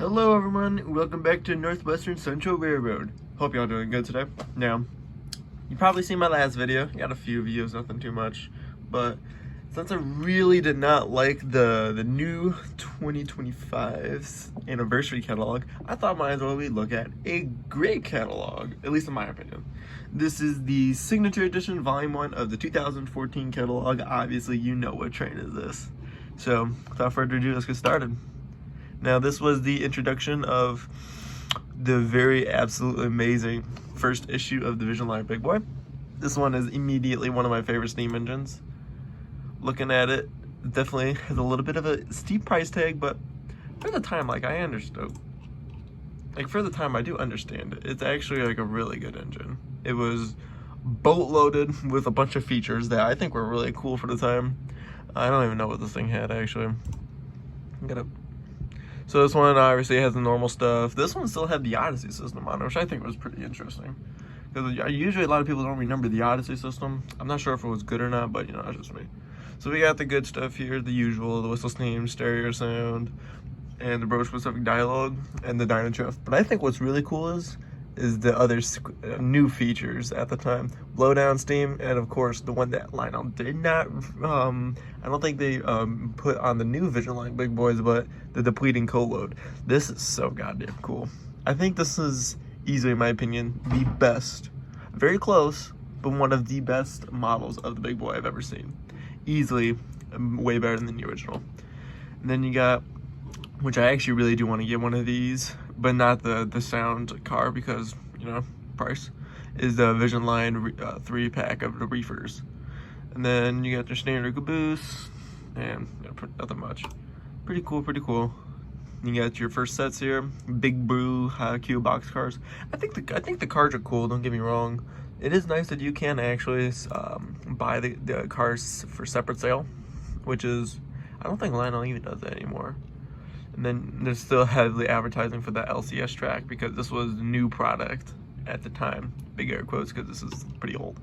Hello everyone, welcome back to Northwestern Central Railroad. Hope y'all doing good today. Now, you probably seen my last video. Got a few views, nothing too much. But since I really did not like the new 2025's anniversary catalog, I thought might as well we look at a great catalog, at least in my opinion. This is the Signature Edition Volume 1 of the 2014 catalog. Obviously, you know what train is this. So, without further ado, let's get started. Now, this was the introduction of the very absolutely amazing first issue of the Vision Line Big Boy. This one is immediately one of my favorite steam engines. Looking at it, definitely has a little bit of a steep price tag, but for the time, I understood. For the time, I do understand it. It's actually a really good engine. It was boat-loaded with a bunch of features that I think were really cool for the time. I don't even know what this thing had, actually. So this one obviously has the normal stuff. This one still had the Odyssey system on it, which I think was pretty interesting. Because usually a lot of people don't remember the Odyssey system. I'm not sure if it was good or not, but that's just me. So we got the good stuff here, the usual, the whistle steam, stereo sound, and the Broach specific dialogue, and the Dyna Drift. But I think what's really cool is the other new features at the time. Blowdown steam, and of course the one that Lionel did not, I don't think they put on the new Vision Line Big Boys, but the depleting co-load. This is so goddamn cool. I think this is easily, in my opinion, the best, very close, but one of the best models of the Big Boy I've ever seen. Easily way better than the original. And then you got, which I actually really do want to get one of these, but not the sound car because, price, is the Vision Line 3-pack of the reefers. And then you got your standard caboose, and nothing much. Pretty cool. You got your first sets here, Big Blue Q box cars. I think the cars are cool, don't get me wrong. It is nice that you can actually buy the cars for separate sale, which is, I don't think Lionel even does that anymore. And then there's still heavily advertising for the LCS track because this was the new product at the time. Big air quotes because this is pretty old.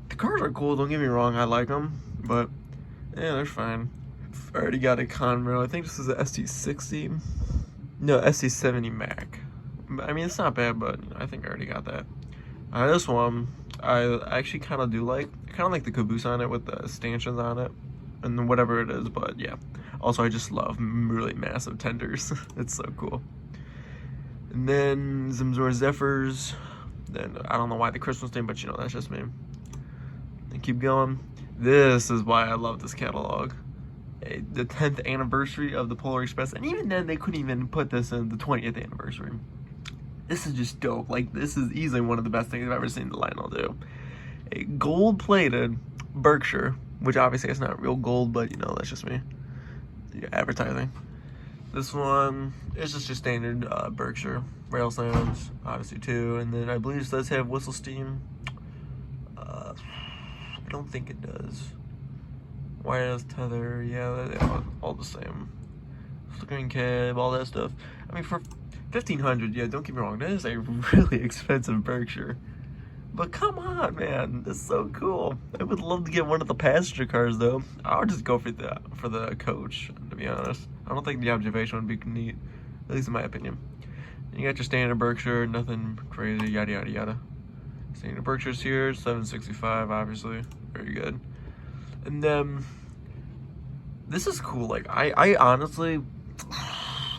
The cars are cool, don't get me wrong, I like them, but yeah, they're fine. I already got a Conrail. I think this is a ST60. No, ST70 Mac. I mean, it's not bad, but I think I already got that. This one, I actually kind of do like. I kind of like the caboose on it with the stanchions on it and whatever it is, but yeah. Also, I just love really massive tenders. It's so cool. And then Zimzor Zephyrs. Then I don't know why the Christmas thing, but that's just me. And keep going. This is why I love this catalog. The 10th anniversary of the Polar Express, and even then they couldn't even put this in the 20th anniversary. This is just dope. This is easily one of the best things I've ever seen the Lionel do. A gold-plated Berkshire, which obviously it's not real gold, but that's just me. Advertising. This one is just your standard Berkshire rail sounds, obviously too, and then I believe this does have whistle steam. I don't think it does. Wireless tether, yeah, they're all the same. Flickering cab, all that stuff. I mean, for $1,500, yeah, don't get me wrong, that is a really expensive Berkshire. But come on, man, this is so cool. I would love to get one of the passenger cars, though. I would just go for the coach, to be honest. I don't think the observation would be neat, at least in my opinion. And you got your standard Berkshire, nothing crazy, yada yada yada. Standard Berkshire's here, 765, obviously, very good. And then this is cool. I honestly,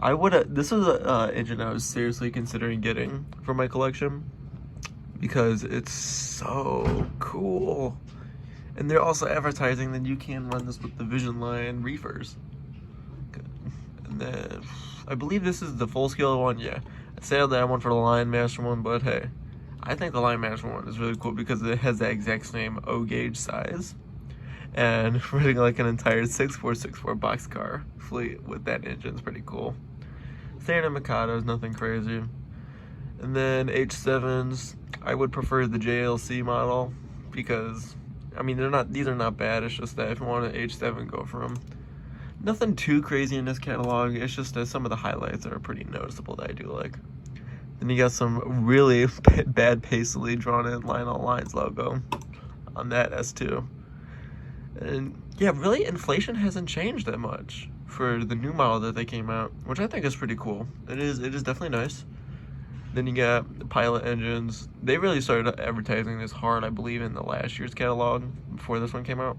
I would. This is a engine I was seriously considering getting for my collection because it's so cool. And they're also advertising that you can run this with the Vision Line reefers. And then I believe this is the full scale one. Yeah, sadly I went for the Line Master one, but hey, I think the Line Master one is really cool because it has the exact same O gauge size. And running an entire 6464 boxcar fleet with that engine is pretty cool. Standard Mikado is nothing crazy. And then H7s, I would prefer the JLC model because, I mean, these are not bad. It's just that if you want an H7, go for them. Nothing too crazy in this catalog. It's just that some of the highlights are pretty noticeable that I do like. Then you got some really bad pastely drawn in Lionel Lines logo on that S2. And yeah, really inflation hasn't changed that much for the new model that they came out, which I think is pretty cool. It is definitely nice. Then you got the Pilot engines. They really started advertising this hard, I believe, in the last year's catalog before this one came out,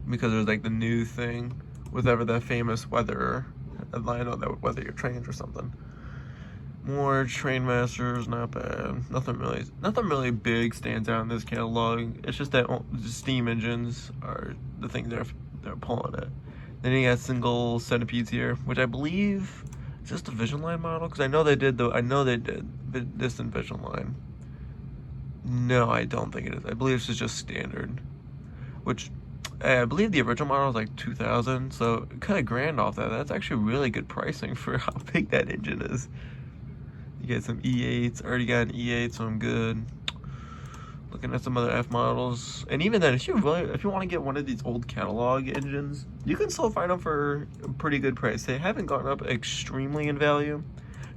because it was like the new thing with ever that famous weather, Lionel, that would weather your trains or something. More Train Masters, not bad. Nothing really big stands out in this catalog. It's just that the steam engines are the thing they're pulling it. Then you got single centipedes here, which I believe is just a Vision Line model, because I know they did this in Vision Line. No, I don't think it is. I believe it's just standard, which I believe the original model was like 2,000, so kind of grand off that. That's actually really good pricing for how big that engine is. You get some E8s. Already got an E8, so I'm good. Looking at some other F models, and even then, if you want to get one of these old catalog engines, you can still find them for a pretty good price. They haven't gone up extremely in value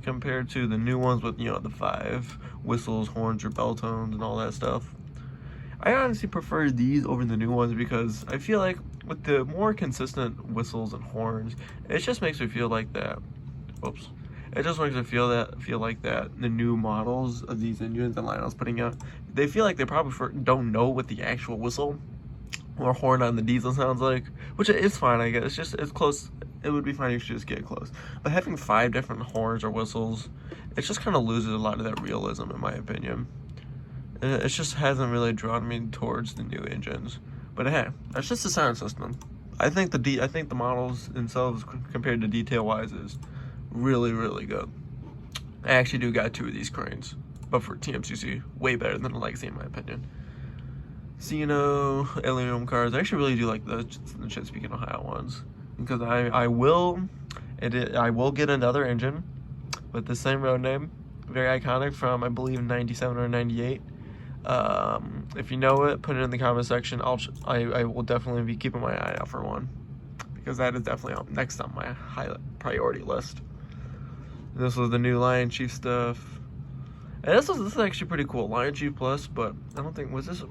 compared to the new ones with, you know, the 5 whistles, horns, or bell tones, and all that stuff. I honestly prefer these over the new ones because I feel like with the more consistent whistles and horns, it just makes me feel like that. Oops. It just makes me feel like that the new models of these engines that Lionel's putting out, they feel like they probably don't know what the actual whistle or horn on the diesel sounds like, which is fine, I guess. It's close. It would be fine if you just get close. But having 5 different horns or whistles, it just kind of loses a lot of that realism, in my opinion. It just hasn't really drawn me towards the new engines. But hey, that's just the sound system. I think the models themselves, compared to detail-wise, is really, really good. I actually do got 2 of these cranes, but for TMCC, way better than the Legacy in my opinion. Cino, aluminum cars. I actually really do like the Chesapeake Ohio ones, because I will get another engine with the same road name, very iconic, from I believe 97 or 98. If you know it, put it in the comment section. I will definitely be keeping my eye out for one, because that is definitely up next on my high priority list. And this was the new Lion Chief stuff. And this is actually pretty cool. Lion Chief Plus, but I don't think, was this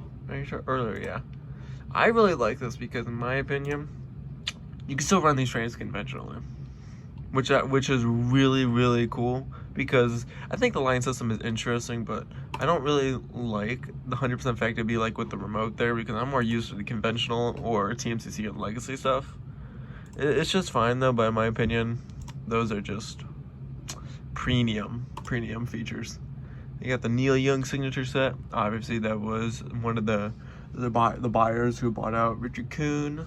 earlier? Yeah. I really like this because, in my opinion, you can still run these trains conventionally, which is really, really cool, because I think the line system is interesting, but I don't really like the 100% fact to be like with the remote there, because I'm more used to the conventional or TMCC and Legacy stuff. It's just fine though, but in my opinion, those are just premium features. You got the Neil Young signature set. Obviously, that was one of the buyers who bought out Richard Kuhn,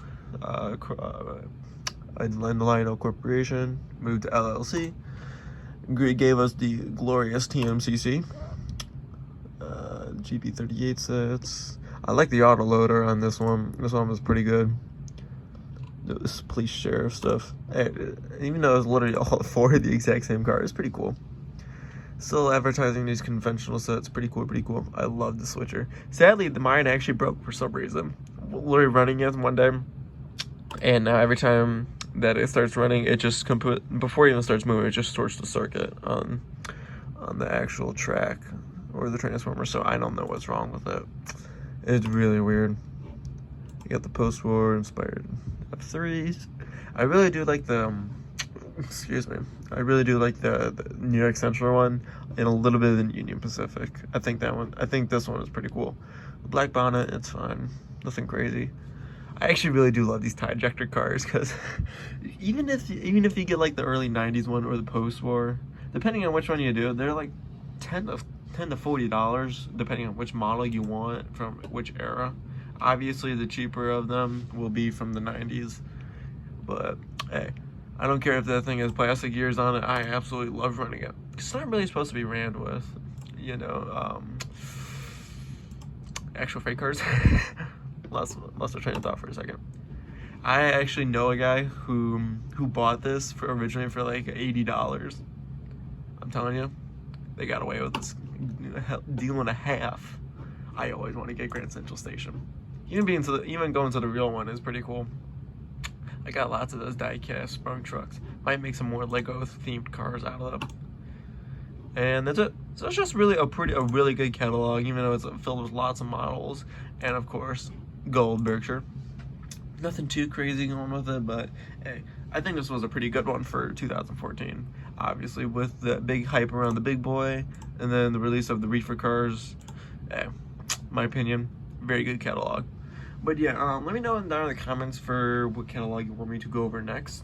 and Lionel Corporation, moved to LLC. Gave us the glorious TMCC. GP38 sets. I like the autoloader on this one. This one was pretty good. This police sheriff stuff. Even though it's literally all 4 of the exact same car, it's pretty cool. Still advertising these conventional sets. Pretty cool. I love the switcher. Sadly, mine actually broke for some reason. Literally running it one day, and now every time that it starts running, it just before it even starts moving, it just starts the circuit on the actual track or the transformer. So I don't know what's wrong with it. It's really weird. You got the post-war inspired F3s. I really do like the I really do like the New York Central one, and a little bit of the Union Pacific. I think this one is pretty cool. The black bonnet, it's fine. Nothing crazy. I actually really do love these tie injector cars, because even if you get like the early 90s one or the post-war, depending on which one you do, they're like $10 to $40, depending on which model you want from which era. Obviously, the cheaper of them will be from the 90s, but hey, I don't care if that thing has plastic gears on it. I absolutely love running it. It's not really supposed to be ran with, you know, actual freight cars. Lost my train of thought for a second. I actually know a guy who bought this originally for like $80. I'm telling you, they got away with this deal and a half. I always want to get Grand Central Station. Even going to the real one is pretty cool. I got lots of those die-cast sprung trucks. Might make some more Lego themed cars out of them. And that's it. So it's just really a really good catalog, even though it's filled with lots of models, and of course, gold Berkshire. Nothing too crazy going with it, but hey, I think this was a pretty good one for 2014. Obviously, with the big hype around the big boy, and then the release of the reefer cars. My opinion, very good catalog. But yeah, let me know down in the comments for what catalog you want me to go over next.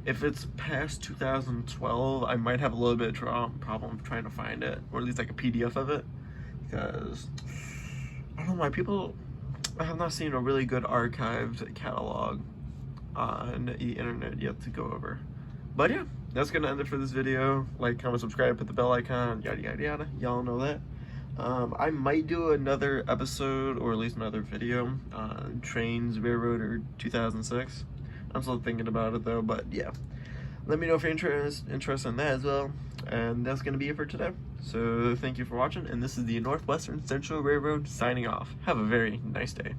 If it's past 2012, I might have a little bit of problem trying to find it, or at least like a PDF of it, because I don't know why I have not seen a really good archived catalog on the internet yet to go over. But yeah, that's gonna end it for this video. Like, comment, subscribe, hit the bell icon, yada yada yada. Y'all know that. I might do another episode, or at least another video on Trains Railroader 2006. I'm still thinking about it though, but yeah. Let me know if you're interested in that as well. And that's going to be it for today. So thank you for watching, and this is the Northwestern Central Railroad signing off. Have a very nice day.